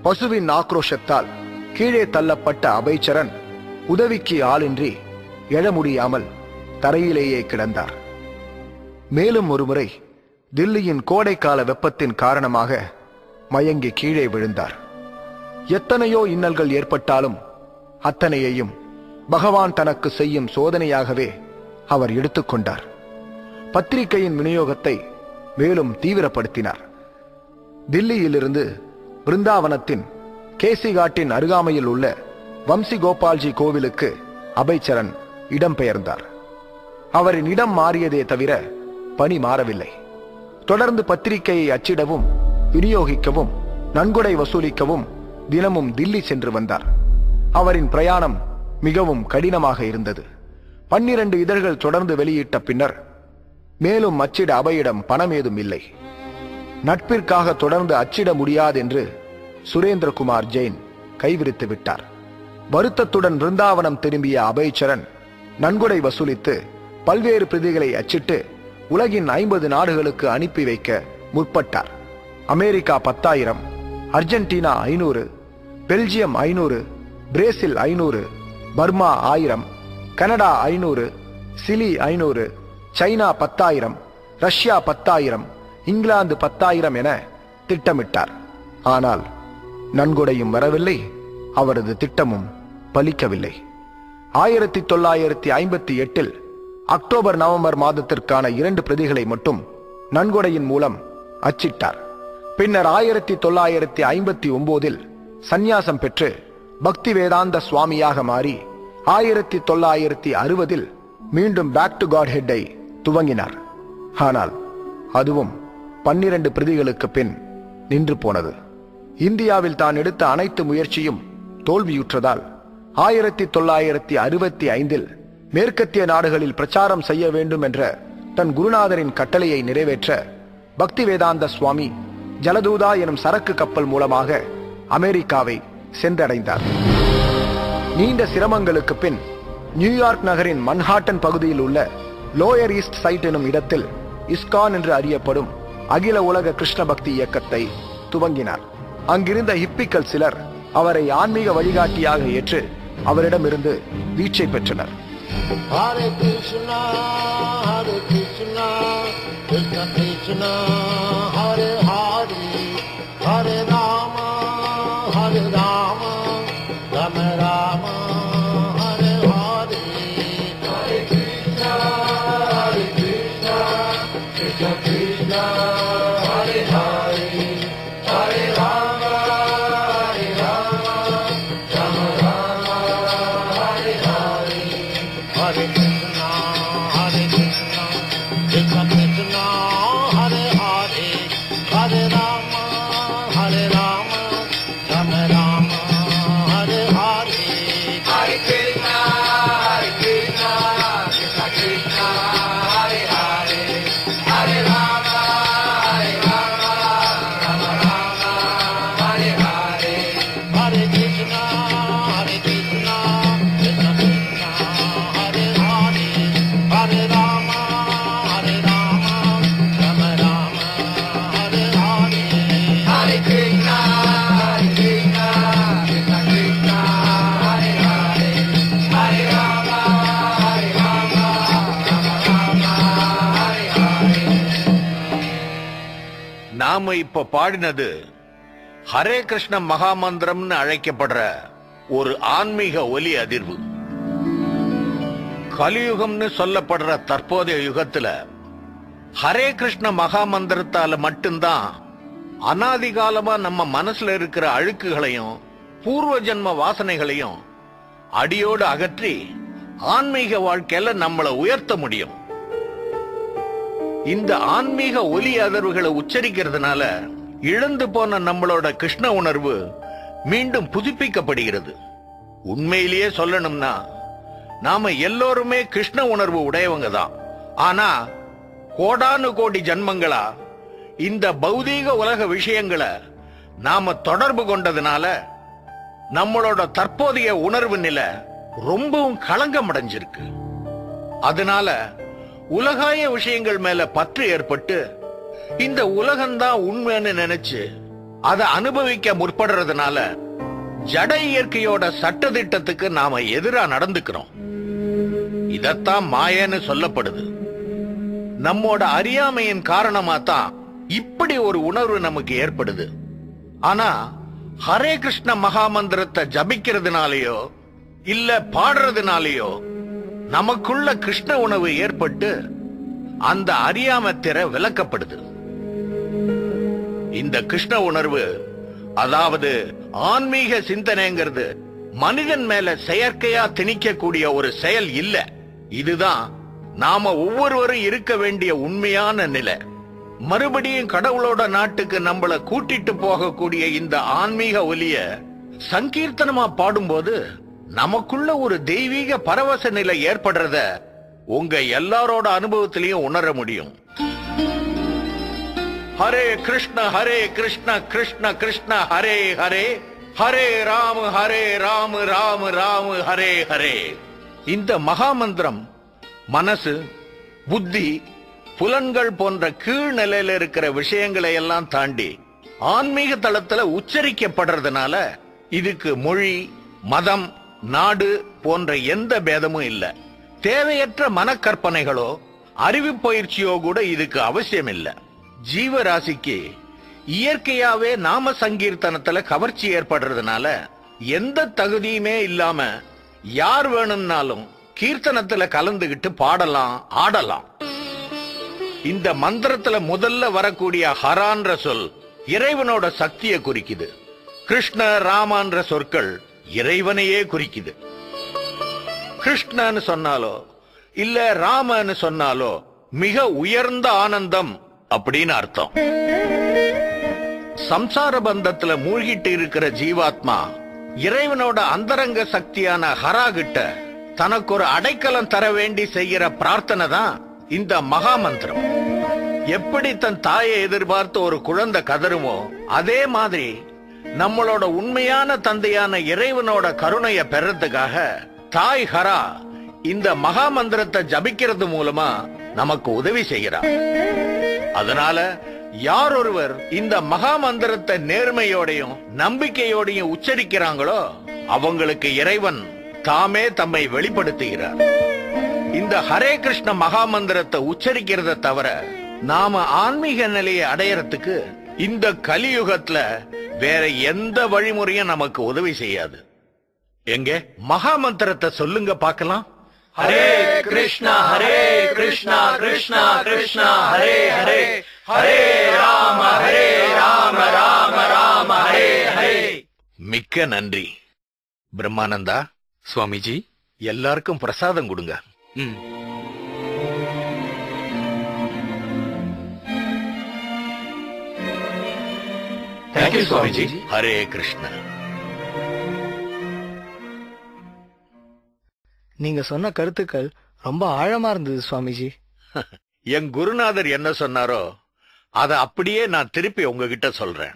பசுவின் ஆக்ரோஷத்தால் கீழே தள்ளப்பட்ட அபயச்சரன் உதவிக்கு ஆளின்றி எழ முடியாமல் தரையிலேயே கிடந்தார். மேலும் ஒருமுறை தில்லியின் கோடைக்கால வெப்பத்தின் காரணமாக மயங்கி கீழே விழுந்தார். எத்தனையோ இன்னல்கள் ஏற்பட்டாலும் அத்தனையையும் பகவான் தனக்கு செய்யும் சோதனையாகவே அவர் எடுத்துக்கொண்டார். பத்திரிகையின் விநியோகத்தை மேலும் தீவிரப்படுத்தினார். தில்லியிலிருந்து பிருந்தாவனத்தின் கேசிகாட்டின் அருகாமையில் உள்ள வம்சி கோபால்ஜி கோவிலுக்கு அபயச்சரன் இடம்பெயர்ந்தார். அவரின் இடம் மாறியதே தவிர பணி மாறவில்லை. தொடர்ந்து பத்திரிகையை அச்சிடவும் விநியோகிக்கவும் நன்கொடை வசூலிக்கவும் தினமும் தில்லி சென்று வந்தார். அவரின் பிரயாணம் மிகவும் கடினமாக இருந்தது. 12 இதழ்கள் தொடர்ந்து வெளியிட்ட பின்னர் மேலும் அச்சிட அபயிடம் பணம் ஏதும் இல்லை. நட்பிற்காக தொடர்ந்து அச்சிட முடியாது என்று சுரேந்திரகுமார் ஜெயின் கைவிரித்து விட்டார். வருத்தத்துடன் பிருந்தாவனம் திரும்பிய அபயச்சரன் நன்கொடை வசூலித்து பல்வேறு பிரதிகளை அச்சிட்டு உலகின் 50 நாடுகளுக்கு அனுப்பி வைக்க முற்பட்டார். America 10,000, Argentina 500, Belgium 500, Brazil 500, Burma 1000, Canada 500, Chile 500, China 10,000, Russia 10,000, இங்கிலாந்து 10,000 என திட்டமிட்டார். ஆனால் நன்கொடையும் வரவில்லை, அவரது திட்டமும் பலிக்கவில்லை. 1958 அக்டோபர் நவம்பர் மாதத்திற்கான 2 பிரதிகளை மட்டும் நன்கொடையின் மூலம் அச்சிட்டார். பின்னர் 1959 சந்நியாசம் பெற்று பக்தி வேதாந்த சுவாமியாக மாறி 1960 மீண்டும் பேக் டு காட் ஹெட்டை துவங்கினார். ஆனால் அதுவும் 12 பிரதிகளுக்கு பின் நின்று போனது. இந்தியாவில் தான் எடுத்த அனைத்து முயற்சியும் தோல்வியுற்றதால் 1965 மேற்கத்திய நாடுகளில் பிரச்சாரம் செய்ய வேண்டும் என்ற தன் குருநாதரின் கட்டளையை நிறைவேற்ற பக்தி வேதாந்த சுவாமி ஜலதூதா எனும் சரக்கு கப்பல் மூலமாக அமெரிக்காவை சென்றடைந்தார். நீண்ட சிரமங்களுக்கு பின் நியூயார்க் நகரின் மன்ஹாட்டன் பகுதியில் உள்ள லோயர் ஈஸ்ட் சைட் எனும் இடத்தில் இஸ்கான் என்று அறியப்படும் அகில உலக கிருஷ்ண பக்தி இயக்கத்தை துவங்கினார். அங்கிருந்த ஹிப்பிக்கள் சிலர் அவரை ஆன்மீக வழிகாட்டியாக ஏற்று அவரிடமிருந்து தீட்சை பெற்றனர். Hare Krishna, Hare Krishna, Krishna Krishna, Hare Hare, Hare Rama, Hare Rama, Rama Rama, Hare Hare, Hare Krishna, Hare Krishna, Krishna Krishna, Hare Hare, Hare Rama, Hare Rama, Rama Rama, Hare Hare. Hare Krishna, Hare Krishna, Krishna Krishna, Hare Hare, Hare Rama, Hare Rama, Rama Rama, Hare Hare. Hare Krishna, Hare Krishna, Krishna Krishna, Hare Hare, Hare Rama, Hare Rama, Rama Rama, Hare Hare. Hare Krishna, Hare Krishna, Krishna Krishna, Hare Hare, Hare Rama, Hare Rama, Rama Rama, Hare Hare. Hare Krishna, Hare Krishna, Krishna Krishna, Hare Hare, Hare Rama, Hare Rama, Rama Rama, Hare Hare. நாம இப்ப பாடினது ஹரே கிருஷ்ண மகாமந்திரம்னு அழைக்கப்படுற ஒரு ஆன்மீக ஒலி அதிர்வு. கலியுகம்னு சொல்லப்படுற தற்போதைய யுகத்துல ஹரே கிருஷ்ண மகாமந்திரத்தால மட்டும்தான் அனாதிகாலமா நம்ம மனசுல இருக்கிற அழுக்குகளையும் பூர்வ ஜென்ம வாசனைகளையும் அடியோடு அகற்றி ஆன்மீக வாழ்க்கையில நம்மளை உயர்த்த முடியும். இந்த ஆன்மீக ஒலி அதிர்வுகளை உச்சரிக்கிறதுனால இழந்து போன நம்மளோட கிருஷ்ண உணர்வு மீண்டும் புதுப்பிக்கப்படுகிறது. உண்மையிலேயே சொல்லணும்னா நாம எல்லோருமே கிருஷ்ண உணர்வு உடையவங்க தான். ஆனா கோடானு கோடி ஜன்மங்களா இந்த பௌதீக உலக விஷயங்களை நாம தொடர்பு கொண்டதுனால நம்மளோட தற்போதைய உணர்வு நிலை ரொம்பவும் களங்கம் அடைஞ்சிருக்கு. அதனால உலகாய விஷயங்கள் மேல பற்று ஏற்பட்டு இந்த உலகம்தான் உண்மைன்னு நினைச்சு அதை அனுபவிக்க முற்படுறதுனால ஜட இயற்கையோட சட்டதிட்டத்துக்கு நாம எதிரா நடந்துக்கிறோம். இதத்தான் மாயன்னு சொல்லப்படுது. நம்மோட அறியாமையின் காரணமா தான் இப்படி ஒரு உணர்வு நமக்கு ஏற்படுது. ஆனா ஹரே கிருஷ்ண மகாமந்திரத்தை ஜபிக்கிறதுனாலயோ இல்ல பாடுறதுனாலயோ நமக்குள்ள கிருஷ்ண உணர்வு ஏற்பட்டு அந்த அறியாமை திரை விலக்கப்படுது. இந்த கிருஷ்ண உணர்வு, அதாவது ஆன்மீக சிந்தனைங்கிறது மனிதன் மேல செயற்கையா திணிக்கக்கூடிய ஒரு செயல் இல்ல. இதுதான் நாம ஒவ்வொருவரும் இருக்க வேண்டிய உண்மையான நிலை. மறுபடியும் கடவுளோட நாட்டுக்கு நம்மள கூட்டிட்டு போகக்கூடிய இந்த ஆன்மீக ஒலிய சங்கீர்த்தனமா பாடும்போது நமக்குள்ள ஒரு தெய்வீக பரவச நிலை ஏற்படுறத உங்க எல்லாரோட அனுபவத்திலையும் உணர முடியும். ஹரே கிருஷ்ண கிருஷ்ண கிருஷ்ண ஹரே ஹரே, ஹரே ராம ராம ராம ஹரே ஹரே. இந்த மகாமந்திரம் மனசு, புத்தி, புலன்கள் போன்ற கீழ்நிலையில இருக்கிற விஷயங்களை எல்லாம் தாண்டி ஆன்மீக தளத்துல உச்சரிக்கப்படுறதுனால இதுக்கு மொழி, மதம், நாடு போன்ற எந்த பேதமும் இல்ல. தேவையற்ற மனக்கற்பனைகளோ அறிவு பயிற்சியோ கூட இதுக்கு அவசியம் இல்ல. ஜீவராசிக்கு இயற்கையாவே நாம சங்கீர்த்தனத்துல கவர்ச்சி ஏற்படுறதுனால எந்த தகுதியுமே இல்லாம யார் வேணும்னாலும் கீர்த்தனத்துல கலந்துகிட்டு பாடலாம், ஆடலாம். இந்த மந்திரத்துல முதல்ல வரக்கூடிய ஹரான்ற சொல் இறைவனோட சக்தியை குறிக்குது. கிருஷ்ண ராமன்ற சொற்கள் இறைவனையே குறிக்குது. கிருஷ்ணன்னு சொன்னாலோ இல்ல ராமன்னு சொன்னாலோ மிக உயர்ந்த ஆனந்தம் அப்படின்னு அர்த்தம். சம்சார பந்தத்துல மூழ்கிட்டு இருக்கிற ஜீவாத்மா இறைவனோட அந்தரங்க சக்தியான ஹரா கிட்ட தனக்கு ஒரு அடைக்கலம் தர வேண்டி செய்கிற பிரார்த்தனை தான் இந்த மகா மந்திரம். எப்படி தன் தாயை எதிர்பார்த்து ஒரு குழந்தை கதறுமோ அதே மாதிரி நம்மளோட உண்மையான தந்தையான இறைவனோட கருணையை பெறறதுக்காக தாய் ஹரா இந்த மகா மந்திரத்தை ஜபிக்கிறது மூலமா நமக்கு உதவி செய்கிறார். அதனால யார் ஒருவர் இந்த மகா மந்திரத்தை நேர்மையோடையும் நம்பிக்கையோடையும் உச்சரிக்கிறாங்களோ அவங்களுக்கு இறைவன் தாமே தம்மை வெளிப்படுத்துகிறார். இந்த ஹரே கிருஷ்ண மகா மந்திரத்தை உச்சரிக்கிறத தவிர நாம ஆன்மீக நிலையை அடையறதுக்கு இந்த கலியுகத்துல வேற எந்த வழிமுறையும் நமக்கு உதவி செய்யாது. எங்க மகா மந்திரத்தை சொல்லுங்க பார்க்கலாம். ஹரே கிருஷ்ணா கிருஷ்ணா கிருஷ்ணா ஹரே ஹரே, ஹரே ராம ராம ராம ஹரே ஹரே. மிக்க நன்றி. பிரம்மானந்தா சுவாமிஜி, எல்லாருக்கும் பிரசாதம் கொடுங்க. தேங்க்யூ சுவாமிஜி. ஹரே கிருஷ்ணா. நீங்க சொன்ன கருத்துக்கள் ரொம்ப ஆழமா இருந்தது சுவாமிஜி. என் குருநாதர் என்ன சொன்னாரோ அதை அப்படியே நான் திருப்பி உங்ககிட்ட சொல்றேன்.